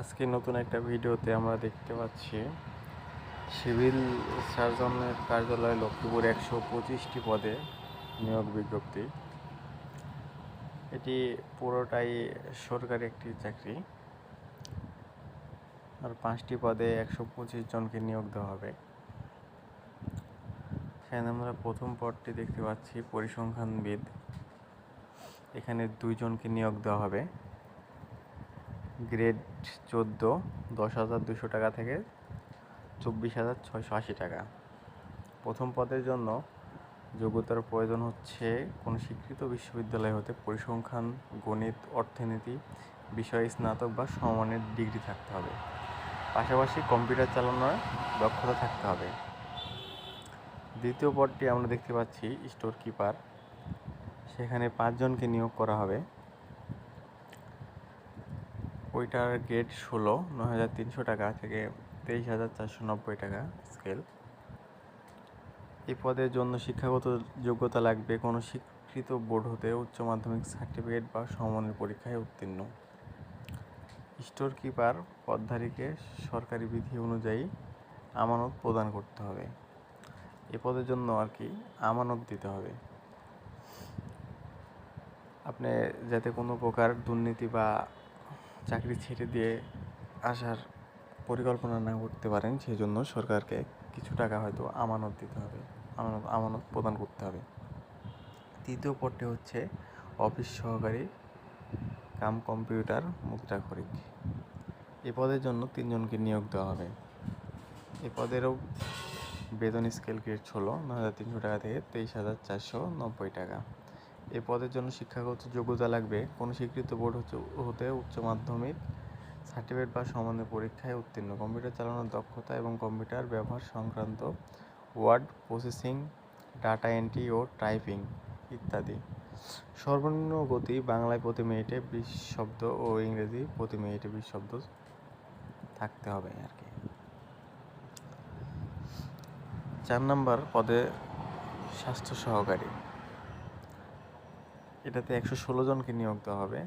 আজকে নতুন একটা ভিডিওতে আমরা দেখতে পাচ্ছি সিভিল সার্জনের কার্যালয় লক্ষ্মীপুর 125টি পদে নিয়োগ বিজ্ঞপ্তি। এটি পুরোটাই সরকারি একটি চাকরি, আর 5টি পদে 125 জনকে নিয়োগ দেওয়া হবে। এখানে আমরা প্রথম পদটি দেখতে পাচ্ছি পরিসংখ্যানবিদ। এখানে 2 জনকে নিয়োগ দেওয়া হবে। গ্রেড 14, 10,200 টাকা থেকে 24,680 টাকা। প্রথম পদের জন্য যোগ্যতার প্রয়োজন হচ্ছে কোনো স্বীকৃত বিশ্ববিদ্যালয় হতে পরিসংখ্যান, গণিত, অর্থনীতি বিষয়ে স্নাতক বা সমমানের ডিগ্রি থাকতে হবে। পাশাপাশি কম্পিউটার চালানোর দক্ষতা থাকতে হবে। দ্বিতীয় পদটি আমরা দেখতে পাচ্ছি স্টোর কিপার। সেখানে 5 জনকে নিয়োগ করা হবে। ওইটার গ্রেড 16, 9,300 টাকা থেকে 23,490 টাকা স্কেল। এই পদের জন্য শিক্ষাগত যোগ্যতা লাগবে কোনো স্বীকৃত বোর্ড হতে উচ্চ মাধ্যমিক সার্টিফিকেট বা সমমানের পরীক্ষায় উত্তীর্ণ। স্টোর কিপার পদধারীকে সরকারি বিধি অনুযায়ী আমানত প্রদান করতে হবে। এ পদের জন্য আমানত দিতে হবে। আপনি যাতে কোনো প্রকার দুর্নীতি বা চাকরি ছেড়ে দিয়ে আসার পরিকল্পনা না করতে পারেন, সেই জন্য সরকারকে কিছু টাকা হয়তো আমানত দিতে হবে, আমানত প্রদান করতে হবে। তৃতীয় পদটি হচ্ছে অফিস সহকারী কাম কম্পিউটার মুদ্রাক্ষরিক। এ পদের জন্য 3 জনকে নিয়োগ দেওয়া হবে। এ পদেরও বেতন স্কেল গ্রেড 16, 9,300 টাকা থেকে 23,490 টাকা। এই পদের জন্য শিক্ষাগত যোগ্যতা লাগবে কোনো স্বীকৃত বোর্ড হতে উচ্চ মাধ্যমিক সার্টিফিকেট বা সমমানের পরীক্ষায় উত্তীর্ণ, কম্পিউটার চালানোর দক্ষতা এবং কম্পিউটার ব্যবহার সংক্রান্ত ওয়ার্ড প্রসেসিং, ডাটা এন্ট্রি ও টাইপিং ইত্যাদি। সর্বনিম্ন গতি বাংলায় প্রতি মিনিটে 20 শব্দ ও ইংরেজি প্রতি মিনিটে 20 শব্দ থাকতে হবে। 4 নম্বর পদে স্বাস্থ্য সহকারী। এটাতে 116 জনকে নিয়োগ দেওয়া হবে।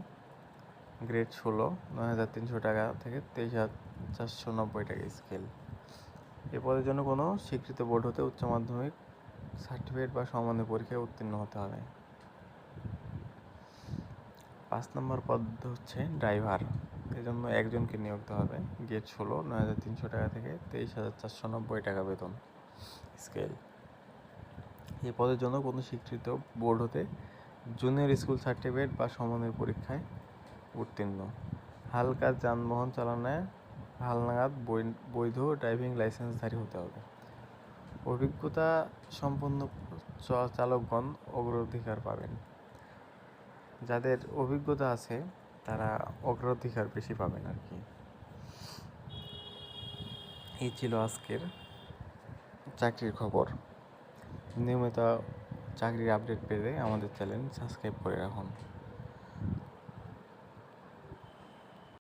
গ্রেড 16, 9,300 টাকা থেকে 23,490 টাকা স্কেল। এ পদের জন্য কোনো স্বীকৃত বোর্ড হতে উচ্চ মাধ্যমিক সার্টিফিকেট বা সমমানের পরীক্ষায় উত্তীর্ণ হতে হবে। 5 নম্বর পদ হচ্ছে ড্রাইভার। এর জন্য 1 জনকে নিয়োগ দেওয়া হবে। গ্রেড 16, 9,300 টাকা থেকে 23,490 টাকা বেতন স্কেল। এই পদের জন্য কোনো স্বীকৃত বোর্ড হতে জুনিয়র স্কুল সার্টিফিকেট বা সমমানের পরীক্ষায় উত্তীর্ণ। হালকা যানবাহন চালানোয় হালনাগাদ বৈধ ড্রাইভিং লাইসেন্সধারী হতে হবে। অভিজ্ঞতা সম্পন্ন চালকগণ অগ্রাধিকার পাবেন। যাদের অভিজ্ঞতা আছে তারা অগ্রাধিকার বেশি পাবেন। এই ছিল আজকের চাকরির খবর। নিয়মিত চাকরির আপডেট পেতে আমাদের চ্যানেল সাবস্ক্রাইব করে রাখুন।